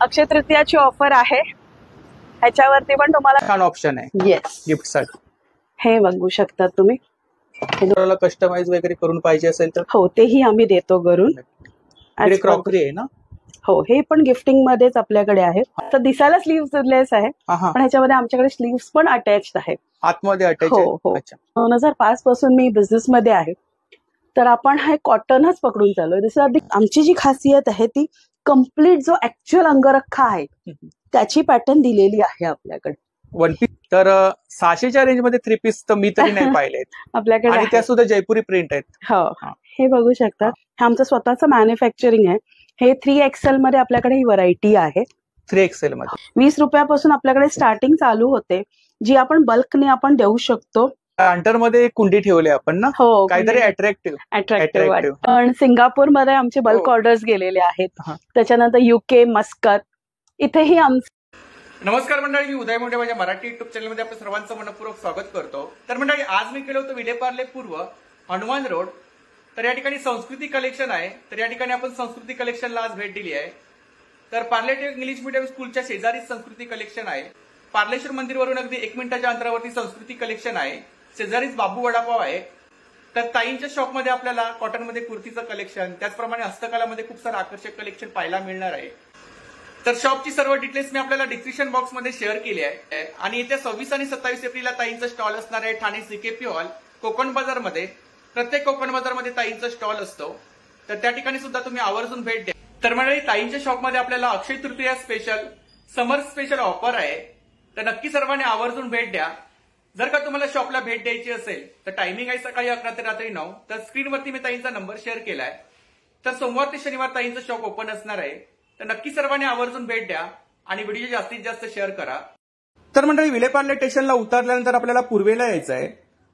अक्षय तृतीयाची offer आहे, ह्याच्यावरती पण तुम्हाला छान ऑप्शन आहे येस गिफ्ट साठी. हे बघू शकता तुम्ही. तुम्हाला कस्टमाइज वगैरे करून पाहिजे असेल तर हो तेही आम्ही देतो करून. इकडे क्रॉकरी आहे ना. हो हे पण गिफ्टिंग मध्येच आपल्याकडे आहे. तर दिसायला स्लीव्हलेस आहे पण ह्याच्यामध्ये आमच्याकडे स्लीव्स पण अटॅच्ड आहेत आतमध्ये अटॅच. हो हो 2005 पासून मी बिझनेस मध्ये आहे, तर आपण हे कॉटनच पकडून चाललोय. जसं आमची जी खासियत आहे ती कम्प्लीट जो ऍक्च्युअल अंगरखा आहे त्याची पॅटर्न दिलेली आहे आपल्याकडे. वन पीस तर 600च्या रेंज मध्ये 3 पीस तर मी तरी नाही पाहिले आपल्याकडे आणि त्या सुद्धा जयपुरी प्रिंट आहेत. हो हे बघू शकता, हे आमचं स्वतःचं मॅन्युफॅक्चरिंग आहे. हे 3XL मध्ये आपल्याकडे ही व्हरायटी आहे. 3XL मध्ये 20 रुपयापासून आपल्याकडे स्टार्टिंग चालू होते, जी आपण बल्कने आपण देऊ शकतो. अंटर मध्ये कुंडी ठेवले आपण ना. हो काहीतरी अट्रॅक्टिव्ह. पण सिंगापूर मध्ये आमचे बल्क ऑर्डर्स गेलेले आहेत. त्याच्यानंतर UK, मस्कत इथेही आमचं. नमस्कार मंडळी, मी उदय मोठे माझ्या मराठी युट्यूब चॅनलमध्ये आपल्या सर्वांचं मनपूर्वक स्वागत करतो. तर मंडळी आज मी गेलो होतो विलेपार्ले पूर्व हनुमान रोड. तर या ठिकाणी संस्कृती कलेक्शन आहे, तर या ठिकाणी आपण संस्कृती कलेक्शनला आज भेट दिली आहे. तर पार्लेटिव्ह इंग्लिश मीडियम स्कूलच्या शेजारी संस्कृती कलेक्शन आहे. पार्लेश्वर मंदिरवरून अगदी 1 मिनिटाच्या अंतरावरती संस्कृती कलेक्शन आहे. शेजारीच बाबू वडापाव आहे. तर ताईंच्या शॉपमध्ये आपल्याला कॉटनमध्ये कुर्तीचं कलेक्शन, त्याचप्रमाणे हस्तकलामध्ये खूप सारं आकर्षक कलेक्शन पाहायला मिळणार आहे. तर शॉपची सर्व डिटेल्स मी आपल्याला डिस्क्रिप्शन बॉक्समध्ये शेअर केली आहे. आणि येत्या 26 आणि 27 एप्रिलला ताईंचा स्टॉल असणार आहे ठाणे CKP हॉल कोकण बाजारमध्ये. प्रत्येक कोकण बाजारमध्ये ताईंचा स्टॉल असतो, तर त्या ठिकाणी सुद्धा तुम्ही आवर्जून भेट द्या. तर मंडळी ताईंच्या शॉपमध्ये आपल्याला अक्षय तृतीया स्पेशल, समर स्पेशल ऑफर आहे, तर नक्की सर्वांनी आवर्जून भेट द्या. जर का तुम्हाला शॉपला भेट द्यायची असेल तर टायमिंग आहे सकाळी 11 ते रात्री 9. तर स्क्रीनवरती मी ताईंचा नंबर शेअर केलाय. तर सोमवार ते शनिवार ताईंचं शॉप ओपन असणार आहे, तर नक्की सर्वांनी आवर्जून भेट द्या आणि व्हिडिओ जास्तीत जास्त शेअर करा. तर मंडळी विलेपार्ले स्टेशनला उतरल्यानंतर आपल्याला पूर्वेला यायचं आहे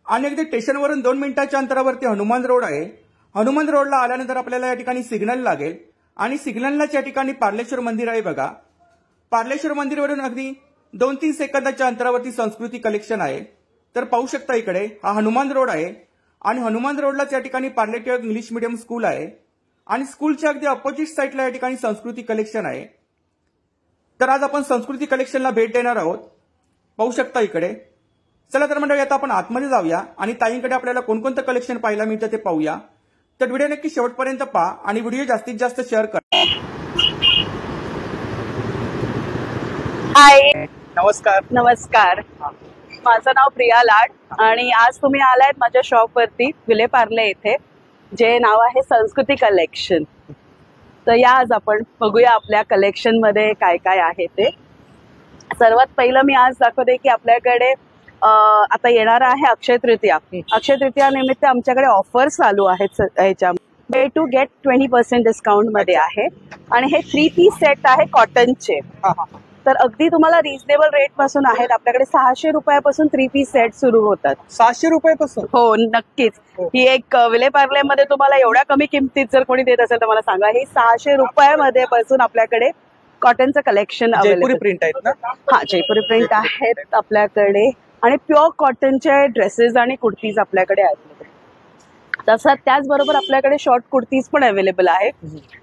आणि अगदी स्टेशनवरून 2 मिनिटाच्या अंतरावरती हनुमान रोड आहे. हनुमान रोडला आल्यानंतर आपल्याला या ठिकाणी सिग्नल लागेल आणि सिग्नललाच या ठिकाणी पार्लेश्वर मंदिर आहे बघा. पार्लेश्वर मंदिरवरून अगदी 2-3 सेकंदाच्या अंतरावरती संस्कृती कलेक्शन आहे. तर पाहू शकता इकडे हा हनुमान रोड आहे आणि हनुमान रोडलाच या ठिकाणी पार्लेटिव्ह इंग्लिश मीडियम स्कूल आहे आणि स्कूलच्या अगदी अपोजिट साईडला या ठिकाणी संस्कृती कलेक्शन आहे. तर आज आपण संस्कृती कलेक्शनला भेट देणार आहोत. पाहू शकता इकडे. चला तर मंडळी आता आपण आतमध्ये जाऊया आणि ताईंकडे आपल्याला कोणकोणतं कलेक्शन पाहायला मिळतं ते पाहूया. तर व्हिडिओ नक्की शेवटपर्यंत पहा आणि व्हिडिओ जास्तीत जास्त शेअर करा. हाय नमस्कार. नमस्कार, माझं नाव प्रिया लाड आणि आज तुम्ही आलायत माझ्या शॉपवरती विलेपार्ले येथे, जे नाव आहे संस्कृती कलेक्शन. तर या आज आपण बघूया आपल्या कलेक्शन मध्ये काय काय आहे ते. सर्वात पहिलं मी आज दाखवते की आपल्याकडे आता येणार आहे अक्षय तृतीया. अक्षय तृतीया निमित्त आमच्याकडे ऑफर्स चालू आहेत. ह्याच्या वे टू गेट 20% डिस्काउंट मध्ये आहे आणि हे 3 पीस सेट आहे कॉटनचे. तर अगदी तुम्हाला रिझनेबल रेट पासून आहेत. आपल्याकडे 600 रुपयापासून 3 पीस सेट सुरू होतात. 600 रुपयापासून? हो नक्कीच. ही एक विलेपार्ले मध्ये तुम्हाला एवढ्या कमी किमतीत जर कोणी देत असेल तर मला सांगा. हे 600 रुपयामध्ये पासून आपल्याकडे कॉटनचं कलेक्शन अवेलेबल. प्रिंट आहेत ना? हा जयपुरी प्रिंट आहेत आपल्याकडे आणि प्युअर कॉटनचे ड्रेसेस आणि कुर्तीज आपल्याकडे आहेत. तसं त्याचबरोबर आपल्याकडे शॉर्ट कुर्तीज पण अवेलेबल आहेत.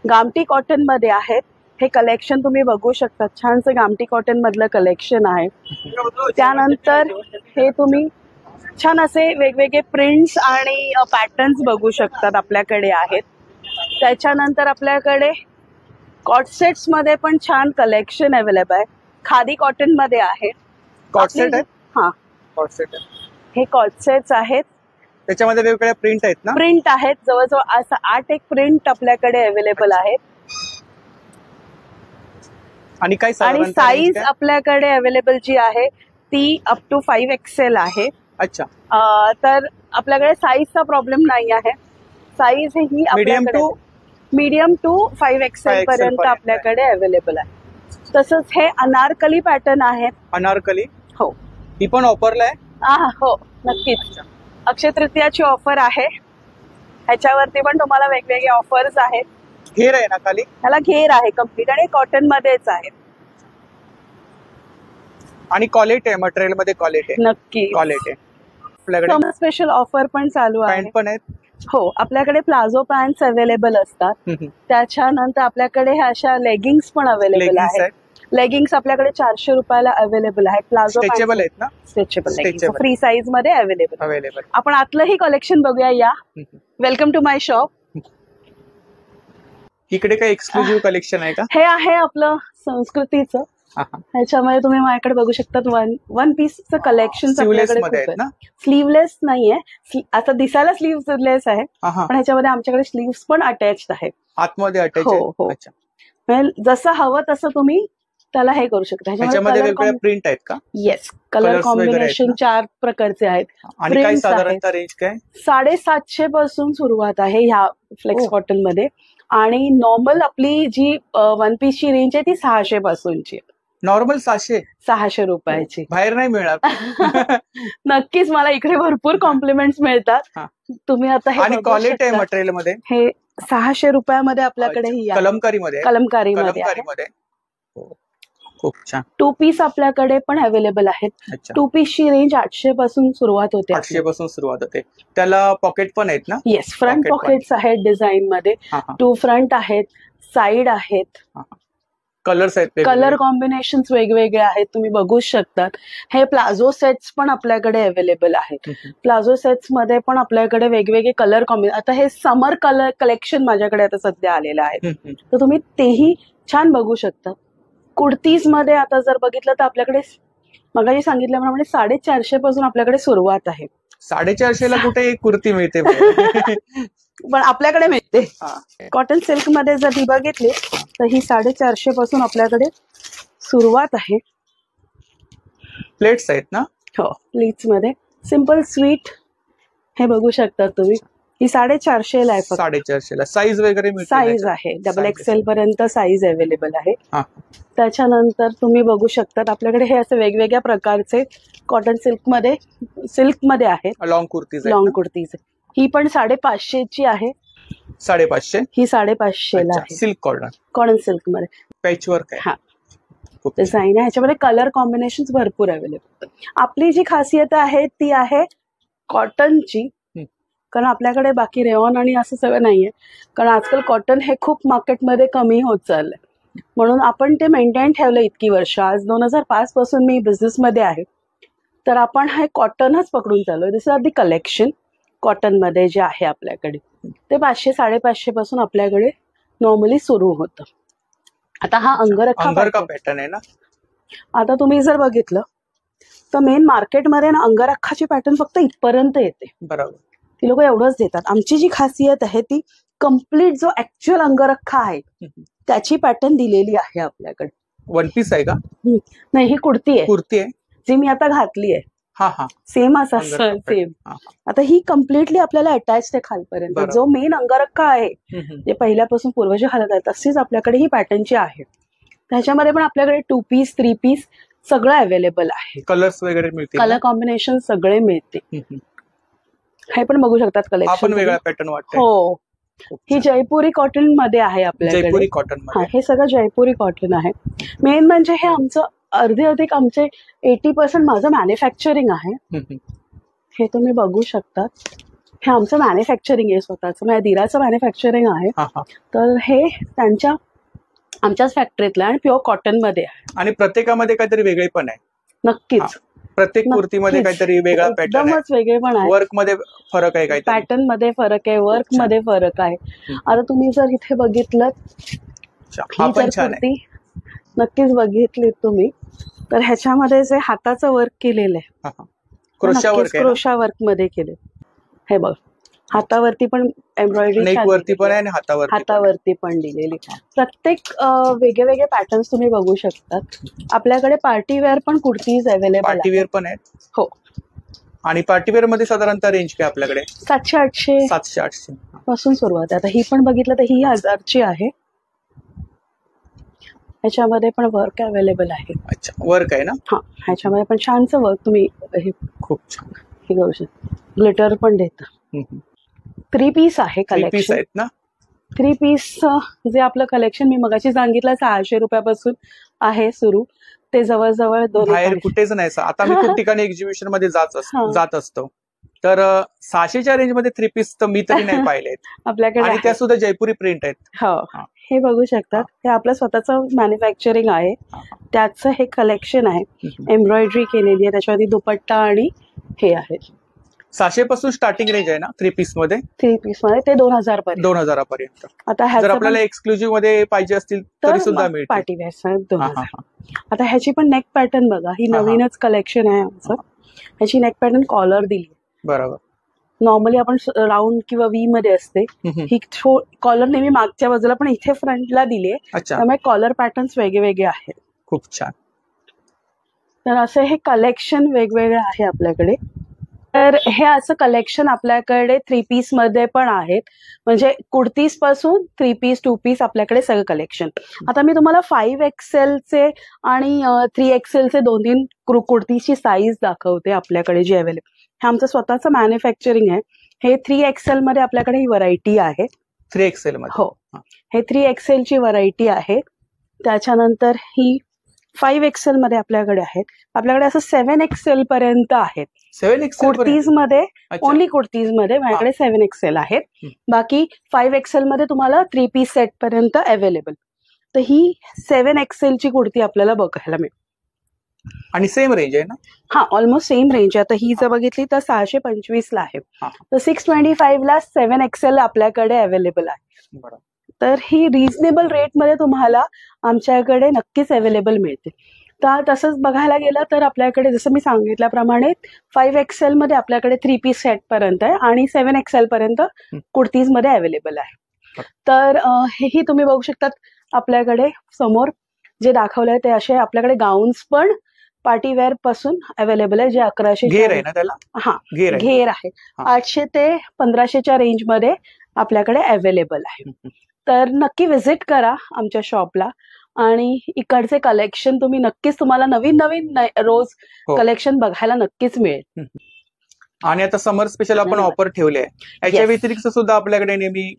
गामठी कॉटन मध्ये आहेत. हे कलेक्शन तुम्ही बघू शकता, छानसं गामठी कॉटन मधलं कलेक्शन आहे. त्यानंतर हे तुम्ही छान असे वेगवेगळे प्रिंट्स आणि पॅटर्न्स बघू शकतात आपल्याकडे आहेत. त्याच्यानंतर आपल्याकडे कॉटसेट्स मध्ये पण छान कलेक्शन अवेलेबल आहे. खादी कॉटन मध्ये आहे. कॉटसेट आहे? हा कॉटसेट. हे कॉटसेट्स आहेत. त्याच्यामध्ये वेगवेगळ्या प्रिंट आहेत ना? प्रिंट आहेत, जवळजवळ असं 8 प्रिंट आपल्याकडे अवेलेबल आहेत. आणि साईज आपल्याकडे अवेलेबल जी आहे ती अप टू 5XL आहे. अच्छा. तर आपल्याकडे साईजचा प्रॉब्लेम नाही आहे. Size he medium to 5XL पर्यंत आपल्याकडे अवेलेबल आहे. तसंच हे अनारकली पॅटर्न आहेत. अनारकली? हो. ही पण ऑफरला आहे? हो नक्कीच. अक्षय तृतीयाची ऑफर आहे, ह्याच्यावरती पण तुम्हाला वेगवेगळे ऑफर्स आहेत. घेर आहे ना खाली? ह्याला घेर आहे कम्प्लीट आणि कॉटन मध्येच आहे आणि क्वालिटी आहे, मटेरियल मध्ये क्वालिटी आहे. नक्की क्वालिटी आपल्याकडे. स्पेशल ऑफर पण चालू आहे. पॅन्ट पण आहेत, हो, आपल्याकडे प्लाझो पॅन्ट अवेलेबल असतात. त्याच्यानंतर आपल्याकडे ह्या अशा लेगिंग्स पण अवेलेबल Leggings आहेत. लेगिंग्स आपल्याकडे 400 रुपयाला अवेलेबल आहेत. प्लाझो स्ट्रेचेबल आहेत ना? Stretchable Stretchable. फ्री साईज मध्ये अवेलेबल. अवेलेबल. आपण आतलंही कलेक्शन बघूया. या, वेलकम टू माय शॉप. इकडे काही एक्सक्लुझिव्ह कलेक्शन आहे का? हे आहे आपलं संस्कृतीचं. ह्याच्यामध्ये तुम्ही माझ्याकडे बघू शकतात वन पीसचं कलेक्शन स्लीवलेस नाहीये. आता दिसायला स्लीवलेस आहे, पण ह्याच्यामध्ये आमच्याकडे स्लीव्स पण अटॅच्ड आहेत. आतमध्ये अटॅच. हो, जसं हवं तसं तुम्मी त्याला हे करू शकता. ह्याच्यामध्ये वेगवेगळ्या प्रिंट आहेत का? येस, कलर कॉम्बिनेशन 4 प्रकारचे आहेत. आणि काय साधारणतः रेंज काय? 750 पासून सुरुवात आहे ह्या फ्लेक्स कॉटन मध्ये. आणि नॉर्मल आपली जी वन पीसची रेंज आहे ती 600 पासूनची. नॉर्मल 600 रुपयाची. बाहेर नाही मिळणार. नक्कीच, मला इकडे भरपूर कॉम्प्लिमेंट्स मिळतात. तुम्ही आता हे आणि क्वालिटी आहे मटेरियल मध्ये. हे 600 रुपयामध्ये आपल्याकडे ही कलमकारी मध्ये खूप छान. 2 पीस आपल्याकडे पण अवेलेबल आहेत. 2 पीसची रेंज 800 पासून सुरुवात होते. 800 पासून सुरुवात होते. त्याला पॉकेट पण आहेत ना? येस, फ्रंट पॉकेट्स आहेत डिझाईन मध्ये. 2 फ्रंट आहेत, साईड आहेत. कलर्स आहेत, कलर कॉम्बिनेशन वेगवेगळे आहेत, तुम्ही बघू शकतात. हे प्लाझो सेट्स पण आपल्याकडे अवेलेबल आहेत. प्लाझो सेट्स मध्ये पण आपल्याकडे वेगवेगळे कलर कॉम्बिनेशन. आता हे समर कलर कलेक्शन माझ्याकडे आता सध्या आलेलं आहे, तर तुम्ही तेही छान बघू शकता. कुर्तीज मध्ये आता जर बघितलं तर आपल्याकडे मगाशी सांगितल्याप्रमाणे 450 पासून आपल्याकडे सुरुवात आहे. 450 ला कुठे एक कुर्ती मिळते? पण आपल्याकडे मिळते. कॉटन सिल्क मध्ये जर ती बघितली तर ही 450 पासून आपल्याकडे सुरुवात आहे. प्लेट्स आहेत ना? हो, प्लेट्स मध्ये सिंपल स्वीट हे बघू शकता तुम्ही. ही 450 ला आहे. 450 ला साईज वगैरे साईज आहे, डबल XL पर्यंत साईज अवेलेबल आहे. त्याच्यानंतर तुम्ही बघू शकतात आपल्याकडे हे असे वेगवेगळ्या प्रकारचे कॉटन सिल्क मध्ये आहेत लॉंग कुर्तीज. ही पण 550 ची आहे. 550? ही 550 ला आहे. सिल्क कॉटन सिल्क मध्ये पॅच वर्क आहे. डिझाईन आहे. ह्याच्यामध्ये कलर कॉम्बिनेशन भरपूर अवेलेबल. आपली जी खासियत आहे ती आहे कॉटनची, कारण आपल्याकडे बाकी रेऑन आणि असं सगळं नाहीये. कारण आजकाल कॉटन हे खूप मार्केटमध्ये कमी होत चाललंय, म्हणून आपण ते मेंटेन ठेवलं इतकी वर्ष. आज 2005 पासून मी बिझनेस मध्ये आहे, तर आपण हे कॉटनच पकडून चाललोय. दिस आर दी कलेक्शन कॉटन मध्ये जे आहे आपल्याकडे ते 500-550 पासून आपल्याकडे नॉर्मली सुरू होतं. आता हा अंगरखा पॅटर्न आहे ना? आता तुम्ही जर बघितलं तर मेन मार्केटमध्ये ना अंगरखाची पॅटर्न फक्त इथपर्यंत येते. बरोबर, ती लोक एवढंच देतात. आमची जी खासियत आहे ती कम्प्लीट जो ऍक्च्युअल अंगरखा आहे त्याची पॅटर्न दिलेली आहे आपल्याकडे. वन पीस आहे का? नाही, ही कुर्ती आहे जी मी आता घातली आहे. सेम असं सेम. आता ही कम्प्लिटली आपल्याला अटॅच आहे खालपर्यंत. जो मेन अंगरखा आहे जे पहिल्यापासून पूर्वज घालत आहे तशीच आपल्याकडे ही पॅटर्नची आहे. त्याच्यामध्ये पण आपल्याकडे 2 पीस 3 पीस सगळं अवेलेबल आहे. कलर्स वगैरे मिळतील, कलर कॉम्बिनेशन सगळे मिळते. हे पण बघू शकतात कलेक्शन. वेगळा पॅटर्न वाटतं. हो, ही जयपुरी कॉटन मध्ये आहे आपल्याकडे. जयपुरी कॉटन. हे सगळं जयपुरी कॉटन आहे. मेन म्हणजे हे आमचं अधिक आमचे 80% माझं मॅन्युफॅक्चरिंग आहे. हे तुम्ही बघू शकता. हे आमचं मॅन्युफॅक्चरिंग आहे स्वतःचं. माझ्या दिराचं मॅन्युफॅक्चरिंग आहे. तर हे आमच्याच फॅक्टरीतलं आणि प्युअर कॉटन मध्ये आहे. आणि प्रत्येकामध्ये काहीतरी वेगळे पण आहे. नक्कीच, प्रत्येक कुर्तीमध्ये काहीतरी वेगळा पॅटर्न एकदमच वेगळे पण आहे. वर्क मध्ये फरक आहे, काही पॅटर्न मध्ये फरक आहे, वर्क मध्ये फरक आहे. आता तुम्ही जर इथे बघितलं कुर्ती नक्कीच बघितली तुम्ही, तर ह्याच्यामध्ये जे हाताचं वर्क केलेलं आहे क्रोशा वर्क मध्ये केले. हे बघ, हातावरती पण एम्ब्रॉयडरी पण आहे आणि हातावरती पण दिलेली. प्रत्येक वेगळे वेगळे पॅटर्न्स तुम्ही बघू शकतात. आपल्याकडे पार्टीवेअर पण कुर्तीज अवेलेबल आहे. पार्टीवेअर पण आहेत. हो, आणि पार्टीवेअर मध्ये साधारणतः रेंज काय आपल्याकडे? 700-800 पासून सुरुवात आहे. आता ही पण बघितलं तर ही 1000ची आहे. ह्याच्यामध्ये पण वर्क अवेलेबल आहे. अच्छा, वर्क आहे ना? हा, ह्याच्यामध्ये पण छानचं वर्क तुम्ही हे खूप छान हे करू शकता. ग्लिटर पण देतं. 3 पीस आहे कलेक्शन. 3 पीस जे आपलं कलेक्शन मी मगाशी सांगितलं 600 रुपयापासून आहे सुरू. ते जवळजवळ बाहेर कुठेच नाही. आता मी खूप ठिकाणी एक्झिबिशन मध्ये जात असतो. तर 600च्या रेंजमध्ये 3 पीस तर मी तरी नाही पाहिलेत. आपल्याकडे आणि आहे. त्या सुद्धा जयपुरी प्रिंट आहेत. हो, हा. हे बघू शकतात. हे आपलं स्वतःचं मॅन्युफॅक्चरिंग आहे. त्याचं हे कलेक्शन आहे. एम्ब्रॉयडरी केलेली आहे, त्याच्यावरती दुपट्टा आणि हे आहे. 600 पासून स्टार्टिंग रेंज आहे ना 3 पीस मध्ये? 3 पीस मध्ये ते 2000 पर्यंत. 2000 पर्यंत. आता जर ह्याचं आपल्याला एक्सक्लुझिव्ह मध्ये पाहिजे असतील तरी सुद्धा मिळतील. Party wear 2000. आता ह्याची पण नेक पॅटर्न बघा, ही नवीनच कलेक्शन आहे आमचं. ह्याची नेक पॅटर्न कॉलर दिली. बरोबर. नॉर्मली आपण राऊंड किंवा व्ही मध्ये असते, ही कॉलर नेहमी मागच्या बाजूला पण इथे फ्रंटला दिली आहे. त्यामुळे कॉलर पॅटर्न्स वेगळे आहेत. खूप छान. तर असं हे कलेक्शन वेगवेगळे आहे आपल्याकडे. तर हे असं कलेक्शन आपल्याकडे 3 पीस मध्ये पण आहेत. म्हणजे कुर्तीज पासून 3 पीस 2 पीस आपल्याकडे सगळं कलेक्शन. आता मी तुम्हाला 5XL चे आणि 3XL चे 2-3 कुर्तीची साईज दाखवते आपल्याकडे जी अवेलेबल. हे आमचं स्वतःचं मॅन्युफॅक्चरिंग आहे. हे 3XL मध्ये आपल्याकडे ही व्हरायटी आहे. 3XL मध्ये? हो, हे 3XL ची व्हरायटी आहे. त्याच्यानंतर ही 5XL मध्ये आपल्याकडे आहेत. आपल्याकडे असं 7XL पर्यंत आहेत. 7XL कुर्तीज मध्ये, ओनली कुर्तीज मध्ये माझ्याकडे 7XL आहेत. बाकी 5XL मध्ये तुम्हाला 3 पीस सेट पर्यंत अवेलेबल. तर ही 7XL ची कुर्ती आपल्याला बघायला मिळेल. आणि सेम रेंज आहे ना? हा, ऑलमोस्ट सेम रेंज आहे. आता ही जर बघितली तर 625 ला आहे. तर 625 ला 7XL आपल्याकडे अवेलेबल आहे. तर ही रिझनेबल रेट मध्ये तुम्हाला आमच्याकडे नक्कीच अवेलेबल मिळते. तर तसंच बघायला गेलं तर आपल्याकडे जसं मी सांगितल्याप्रमाणे 5XL मध्ये आपल्याकडे 3 पीस सेट पर्यंत आहे आणि 7XL पर्यंत कुर्तीज मध्ये अवेलेबल आहे. तर हेही तुम्ही बघू शकतात. आपल्याकडे समोर जे दाखवलंय ते असे आपल्याकडे गाऊन्स पण पार्टी वेअर पासून अवेलेबल आहे, जे 1100 घेर आहे ना त्याला? हा, घेर आहे. 800 ते 1500च्या रेंज मध्ये आपल्याकडे अवेलेबल आहे. तर नक्की व्हिजिट करा आमच्या शॉपला आणि इकडचे कलेक्शन तुम्ही नक्कीच, तुम्हाला नवीन नवीन रोज कलेक्शन बघायला नक्कीच मिळेल. आणि आता समर स्पेशल आपण ऑफर ठेवले आहे. याच्या व्यतिरिक्त सुद्धा आपल्याकडे नेहमी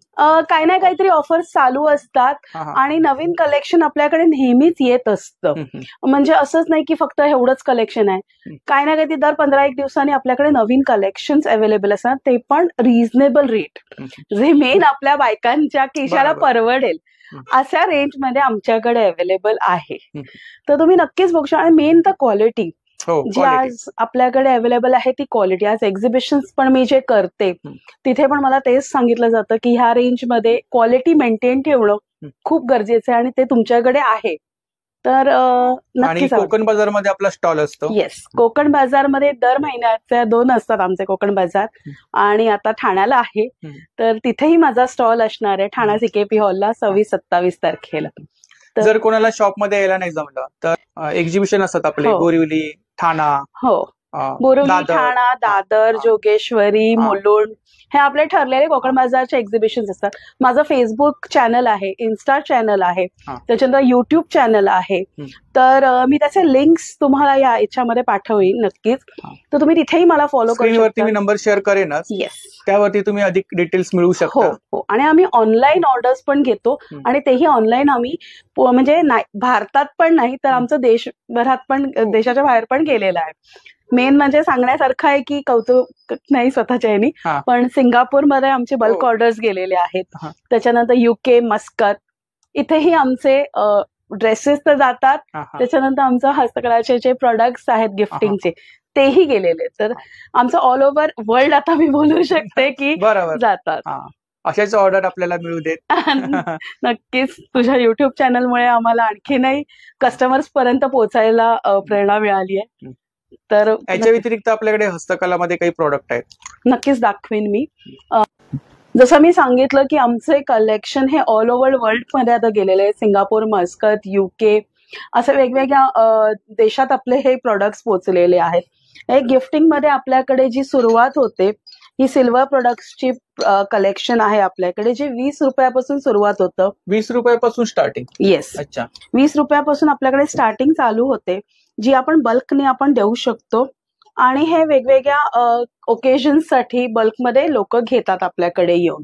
काही ना काहीतरी ऑफर्स चालू असतात आणि नवीन कलेक्शन आपल्याकडे नेहमीच येत असतं. म्हणजे असंच नाही की फक्त एवढंच कलेक्शन आहे. काही ना काहीतरी दर 15-1 दिवसांनी आपल्याकडे नवीन कलेक्शन अवेलेबल असतात, ते पण रिझनेबल रेट, जे मेन आपल्या बायकांच्या खिशाला परवडेल अशा रेंज मध्ये आमच्याकडे अवेलेबल आहे. तर तुम्ही नक्कीच बघू शकता. आणि मेन तर क्वालिटी जी आज आपल्याकडे अवेलेबल आहे ती क्वालिटी. आज एक्झिबिशन्स पण मी जे करते तिथे पण मला तेच सांगितलं जातं की ह्या रेंज मध्ये क्वालिटी मेंटेन ठेवणं खूप गरजेचं आहे आणि ते तुमच्याकडे आहे. तर नक्कीच. कोकण बाजार मध्ये आपला स्टॉल असतो. येस, कोकण बाजार मध्ये दर महिन्याचे 2 असतात आमचे कोकण बाजार. आणि आता ठाण्याला आहे, तर तिथेही माझा स्टॉल असणार आहे ठाणा CKP हॉलला 26-27 तारखेला. जर कोणाला शॉप मध्ये यायला नाही जमलं तर एक्झिबिशन असतात आपले बोरिवली, ठाणा. हो, बोरिवली, ठाणा, दादर, जोगेश्वरी, मुलुंड हे आपले ठरलेले कोकण बाजारचे एक्झिबिशन्स असतात. माझं फेसबुक चॅनल आहे, इन्स्टा चॅनल आहे, त्याच्यानंतर युट्यूब चॅनल आहे. तर मी त्याचे लिंक्स तुम्हाला या याच्यामध्ये पाठवेन नक्कीच. तर तुम्ही तिथेही मला फॉलो करू शकता. मी नंबर शेअर करेनच. येस, त्यावरती तुम्ही अधिक डिटेल्स मिळवू शकता. हो, आणि आम्ही ऑनलाईन ऑर्डर्स पण घेतो आणि तेही ऑनलाईन आम्ही म्हणजे भारतात पण नाही तर आमचं देशभरात पण, देशाच्या बाहेर पण गेलेलं आहे. मेन म्हणजे सांगण्यासारखं आहे की कौतुक नाही स्वतःच्या यांनी, पण सिंगापूरमध्ये आमचे बल्क ऑर्डर्स गेलेले आहेत. त्याच्यानंतर UK, मस्कत इथेही आमचे ड्रेसेस तर जातात. त्याच्यानंतर आमचं हस्तकलाचे जे प्रोडक्ट्स आहेत गिफ्टिंगचे तेही गेलेले. तर आमचं ऑल ओव्हर वर्ल्ड आता मी बोलू शकते की जातात. अशाच ऑर्डर आपल्याला मिळू देत. नक्कीच. तुझ्या युट्यूब चॅनलमुळे आम्हाला आणखीनही कस्टमर्स पर्यंत पोहोचायला प्रेरणा मिळाली आहे. तर याच्या व्यतिरिक्त आपल्याकडे हस्तकलामध्ये काही प्रोडक्ट आहेत? नक्कीच दाखवेन मी. जसं मी सांगितलं की आमचे कलेक्शन हे ऑल ओव्हर वर्ल्ड मध्ये आता गेलेले आहे. सिंगापूर, मस्कत, UK असे वेगवेगळ्या देशात आपले हे प्रोडक्ट्स पोहोचलेले आहेत. हे गिफ्टिंग मध्ये आपल्याकडे जी सुरुवात होते ही सिल्वर प्रोडक्ट्सची कलेक्शन आहे आपल्याकडे, जे 20 रुपयापासून सुरुवात होतं. 20 रुपयापासून स्टार्टिंग? येस. अच्छा, 20 रुपयापासून आपल्याकडे स्टार्टिंग चालू होते, जी आपण बल्कने आपण देऊ शकतो. आणि हे वेगवेगळ्या ओकेजन्ससाठी बल्कमध्ये लोक घेतात आपल्याकडे येऊन.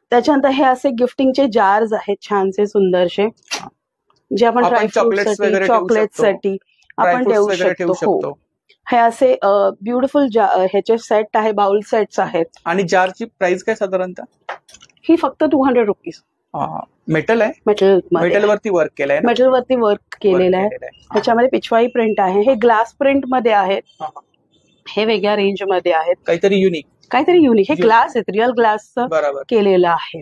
त्याच्यानंतर हे असे गिफ्टिंगचे जार्स आहेत छानसे सुंदरसे, जे आपण ड्रायफ्रुटसाठी, चॉकलेटसाठी आपण देऊ शकतो. हे असे ब्युटिफुल ह्याचे सेट आहे, बाउल सेट्स आहेत. आणि जारची प्राइस काय साधारणतः? ही फक्त 200 रुपीज. मेटल आहे, मेटल वरती वर्क केलंय, मेटल वरती वर्क केलेलं आहे. ह्याच्यामध्ये पिचवाई प्रिंट आहे. हे ग्लास प्रिंट मध्ये आहेत. हे वेगळ्या रेंज मध्ये आहेत, काहीतरी युनिक. हे ग्लास आहेत, रिअल ग्लासचं केलेलं आहे.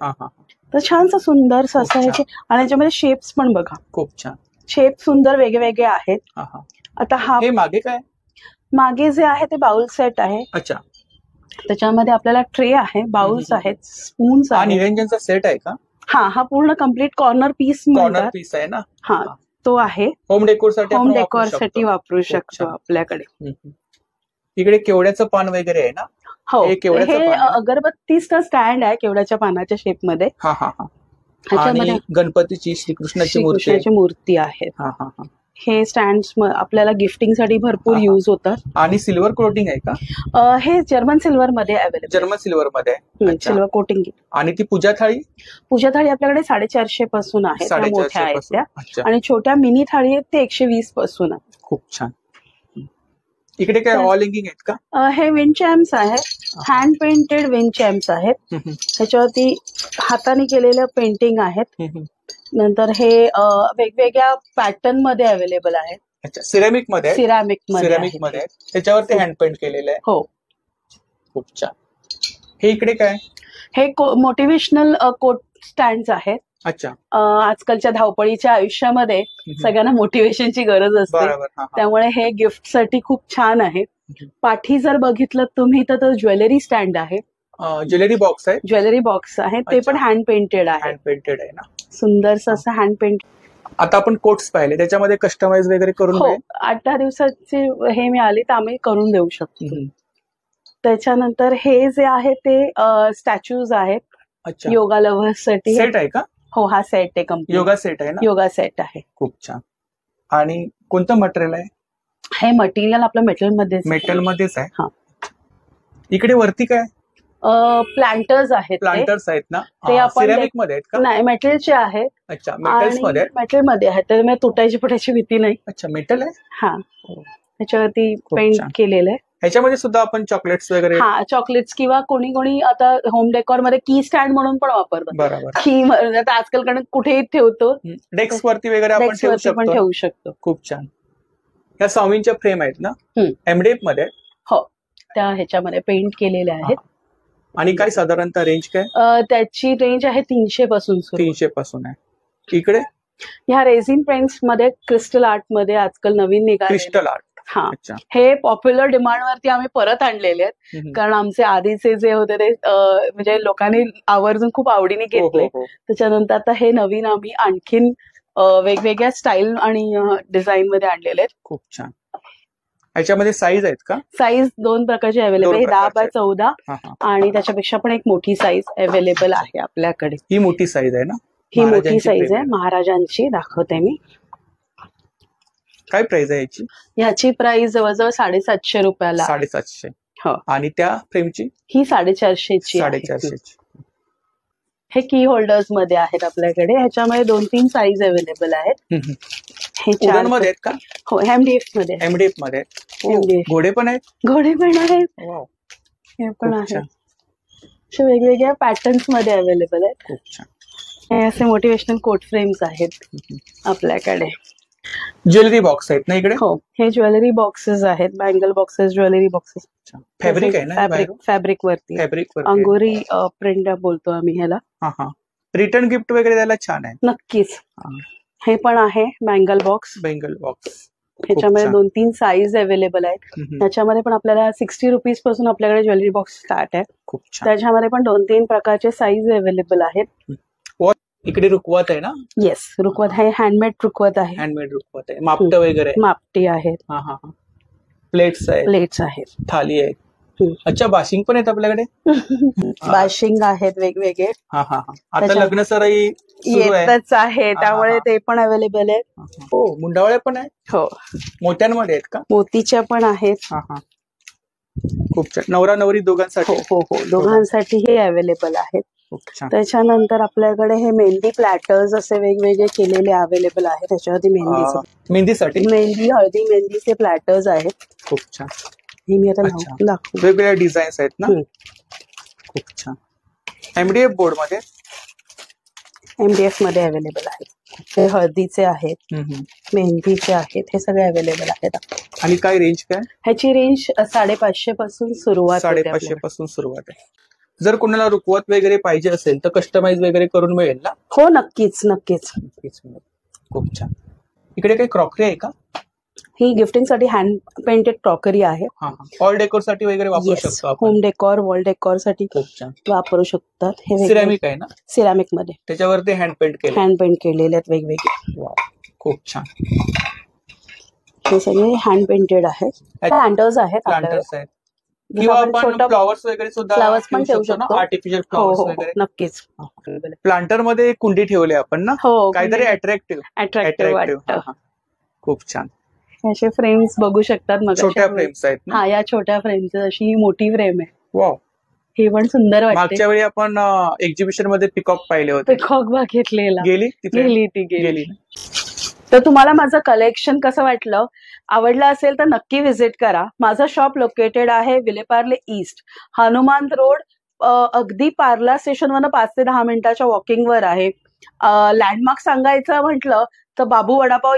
तर छानसं सुंदरसं असं ह्याचे. आणि याच्यामध्ये शेप्स पण बघा, खूप छान शेप सुंदर वेगवेगळे आहेत. आता हा मागे काय, मागे जे आहे ते बाउल सेट आहे. अच्छा, त्याच्यामध्ये आपल्याला ट्रे आहे, बाउल्स आहेत, स्पून्स आहेत. निरंजनचा सेट आहे का? हा पूर्ण कम्प्लीट कॉर्नर पीस आहे ना. हा, तो आहे. होम डेकोर साठी वापरू शकतो आपल्याकडे. इकडे केवड्याचं पान वगैरे आहे ना. हो, हे अगरबत्तीचं स्टँड आहे केवड्याच्या पानाच्या शेप मध्ये. ह्याच्यामध्ये गणपतीची श्रीकृष्णाची मूर्ती आहे. हे स्टँड आपल्याला गिफ्टिंग साठी भरपूर युज होतात. आणि सिल्वर कोटिंग आहे का? हे जर्मन सिल्वर मध्ये अवेलेबल. जर्मन सिल्वर मध्ये सिल्वर कोटिंग. आणि ती पूजा थाळी आपल्याकडे 450 पासून आहे, मोठ्या आहेत त्या. आणि छोट्या मिनी थाळी आहेत ते 120 पासून आहे. खूप छान. इकडे काय ऑल हँगिंग आहेत का? हे विंड चॅम्प्स आहेत, हँड पेंटेड विंड चॅम्प्स आहेत. ह्याच्यावरती हाताने केलेलं पेंटिंग आहेत. नंतर हे वेगवेगळ्या पॅटर्न मध्ये अवेलेबल आहेत. अच्छा, सिरॅमिक मध्ये त्याच्यावरती हँड पेंट केलेलं आहे. हो, खूप छान. हे इकडे काय? हे मोटिवेशनल कोट स्टँड आहेत. अच्छा, आजकालच्या धावपळीच्या आयुष्यामध्ये सगळ्यांना मोटिवेशनची गरज असते, त्यामुळे हे गिफ्ट साठी खूप छान आहे. पाठी जर बघितलं तुम्ही तर ज्वेलरी स्टँड आहे, ज्वेलरी बॉक्स आहे. ते पण हँड पेंटेड आहे ना. सुंदरसं असं हँड पेंट. आता आपण कोट्स पाहिले, त्याच्यामध्ये कस्टमाइज वगैरे करून 8-10 दिवसाचे हे मिळाले तर आम्ही करून देऊ शकतो. त्याच्यानंतर हे जे आहे ते स्टॅच्यूज आहेत. अच्छा, योगा लव्हर्स साठी सेट आहे का? हो, हा सेट आहे कम्प्लीट. योगा सेट आहे ना. योगा सेट आहे. खूप छान. आणि कोणतं मटेरियल आहे? हे मटेरियल आपलं मेटल मध्येच आहे. हा, इकडे वरती काय? प्लांटर्स आहेत ना. ते आपण सिरॅमिक मध्ये आहेत का? नाही, मेटलचे आहेत. अच्छा, मेटल मध्ये आहेत, तर तुटायची फुटायची भीती नाही. अच्छा, मेटल आहे. हा, त्याच्यावरती पेंट केलेलं आहे. ह्याच्यामध्ये सुद्धा आपण चॉकलेट्स वगैरे, चॉकलेट्स किंवा कोणी आता होम डेकोर मध्ये की स्टँड म्हणून पण वापरतात. बरोबर. की आता आजकाल कुठेही ठेवतो, डेस्क वरती वगैरे आपण ठेवू शकतो. खूप छान. ह्या स्वामींच्या फ्रेम आहेत ना, एमडीएफ मध्ये. हो, त्या ह्याच्यामध्ये पेंट केलेल्या आहेत. आणि काय साधारणतः रेंज काय? त्याची रेंज आहे 300 पासून. 300 पासून आहे. इकडे ह्या रेझिन पेंट्स मध्ये क्रिस्टल आर्ट मध्ये आजकाल नवीन निघाले. Crystal art. हा, हे पॉप्युलर डिमांड वरती आम्ही परत आणलेले आहेत, कारण आमचे आधीचे जे होते ते म्हणजे लोकांनी आवर्जून खूप आवडीने घेतले. त्याच्यानंतर आता हे नवीन आम्ही आणखीन वेगवेगळ्या स्टाईल आणि डिझाईन मध्ये आणलेले आहेत. खूप छान. ह्याच्यामध्ये साईज आहेत का? साईज 2 प्रकारचे अवेलेबल आहे, 10x14 आणि त्याच्यापेक्षा पण एक मोठी साईज अवेलेबल आहे आपल्याकडे. ही मोठी साईज आहे ना? ही मोठी साईज आहे महाराजांची. दाखवते मी. काय प्राइस आहे याची? याची प्राइस जवळजवळ 750 रुपयाला. 750. हो. आणि त्या फ्रेमची? ही 450ची. 450. हे की होल्डर्स मध्ये आहेत आपल्याकडे. ह्याच्यामध्ये 2-3 साईज अवेलेबल आहेत. हे 4 मध्ये आहेत का? हो, एमडीएफ मध्ये. घोडे पण आहेत. हे पण आहेत. असे वेगवेगळ्या पॅटर्न्स मध्ये अवेलेबल आहेत. खूप छान. हे असे मोटिवेशनल कोट फ्रेम्स आहेत आपल्याकडे. ज्वेलरी बॉक्स आहेत ना इकडे? हो, हे ज्वेलरी बॉक्सेस आहेत, bangle boxes, jewellery boxes. Fabric आहे ना? फॅब्रिक वरती अंगोरी प्रिंट बोलतो आम्ही ह्याला. रिटर्न गिफ्ट वगैरे द्यायला छान आहे. नक्कीच. हे पण आहे बँगल बॉक्स. ह्याच्यामध्ये 2-3 साईज अवेलेबल आहेत. त्याच्यामध्ये पण आपल्याला 60 रुपीज पासून आपल्याकडे ज्वेलरी बॉक्स स्टार्ट आहे. खूप छान. त्याच्यामध्ये पण 2-3 प्रकारचे साईज अवेलेबल आहेत. इकडे रुखवत आहे ना? येस, रुखवत आहे. हँडमेड रुखवत आहे. मापट वगैरे मापटी आहेत. प्लेट्स आहेत. थाली आहेत. अच्छा, बाशिंग पण आहेत आपल्याकडे. बाशिंग आहेत वेगवेगळे. आता लग्न सराई येतच आहे, त्यामुळे ते पण अवेलेबल आहेत. हो, मुंडावळ्या पण आहेत. हो, मोत्यांमध्ये आहेत का? मोतीच्या पण आहेत. खूप छान. नवरा नवरी दोघांसाठी? हो, दोघांसाठी हे अवेलेबल आहेत. खूप छान. त्याच्यानंतर आपल्याकडे हे मेहंदी प्लॅटर्स असे वेगवेगळे केलेले अवेलेबल आहे. त्याच्यावरती मेहंदीसाठी मेहंदी हळदी मेहंदीचे प्लॅटर्स आहेत. खूप छान. हे मी आता अच्छा. दाखवू. वेगवेगळ्या डिझाईन्स आहेत ना. खूप छान. MDF बोर्ड मध्ये MDF मध्ये अवेलेबल आहेत. हे हळदीचे आहेत, मेहंदीचे आहेत, हे सगळे अवेलेबल आहेत. आणि काय रेंज काय? ह्याची रेंज 550 पासून सुरुवात होते 550 आपल्याला. पासून सुरुवात आहे. जर कोणाला रुकवत वगैरे पाहिजे असेल तर कस्टमाइज वगैरे करून मिळेल ना. हो नक्कीच नक्कीच. खूप छान. इकडे काही क्रॉकरी आहे का? ही गिफ्टिंग साठी हँड पेंटेड क्रॉकरी आहे. ऑल डेकोर साठी वगैरे वापरू शकतो आपण. होम डेकोर वॉल डेकोर साठी खूप छान वापरू शकतात. हे सिरॅमिक आहे ना. सिरॅमिक मध्ये त्याच्यावरती हँड पेंट केलेले आहेत वेगवेगळे. खूप छान. हे सगळे हँड पेंटेड आहेत. प्लांटर्स आहेत आपल्याकडे. किंवा आपण फ्लॉवर्स वगैरे सुद्धा फ्लॉवर्स पण ठेवू शकतो. आर्टिफिशियल फ्लॉवर्स वगैरे. नक्कीच. प्लांटर मध्ये कुंडी ठेवली आपण ना. काहीतरी अट्रॅक्टिव्ह. खूप छान. असे फ्रेम्स बघू शकतात. मग छोट्या फ्रेम्स आहेत ना. या छोट्या फ्रेम्स अशी ही मोठी फ्रेम आहे. वाव. हे पण सुंदर वाटते. मागच्या वेळी आपण एक्झिबिशन मध्ये पिकॉक पाहिले होते. पिकॉक बघितलेला. गेली. तर तुम्हाला माझं कलेक्शन कसं वाटलं, आवडलं असेल तर नक्की व्हिजिट करा. माझं शॉप लोकेटेड आहे विलेपार्ले ईस्ट, हनुमान रोड. अगदी पार्ला स्टेशनवरनं 5 ते 10 मिनिटाच्या वॉकिंगवर आहे. लँडमार्क सांगायचं म्हटलं तर बाबू वडापाव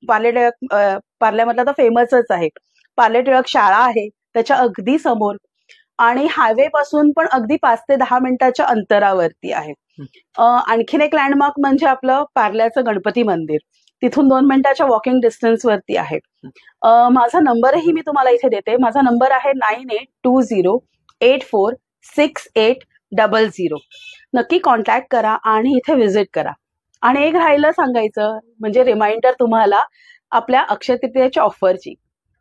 पार्ल्यामधला तर फेमसच आहे. पार्ले टिळक शाळा आहे त्याच्या अगदी समोर, आणि हायवे पासून पण अगदी 5 ते 10 मिनिटाच्या अंतरावरती आहे. आणखीन एक लँडमार्क म्हणजे आपलं पार्ल्याचं गणपती मंदिर, तिथून 2 मिनिटाच्या वॉकिंग डिस्टन्स वरती आहे. माझा नंबरही मी तुम्हाला इथे देते. माझा नंबर आहे 9820846800. नक्की कॉन्टॅक्ट करा आणि इथे व्हिजिट करा. आणि एक राहिलं सांगायचं म्हणजे रिमाइंडर तुम्हाला आपल्या अक्षय तृतीयेच्या ऑफरची.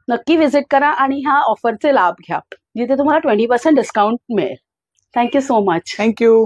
नक्की व्हिजिट करा आणि ह्या ऑफरचे लाभ घ्या, जिथे तुम्हाला 20% डिस्काउंट मिळेल. Thank you so much. थँक्यू.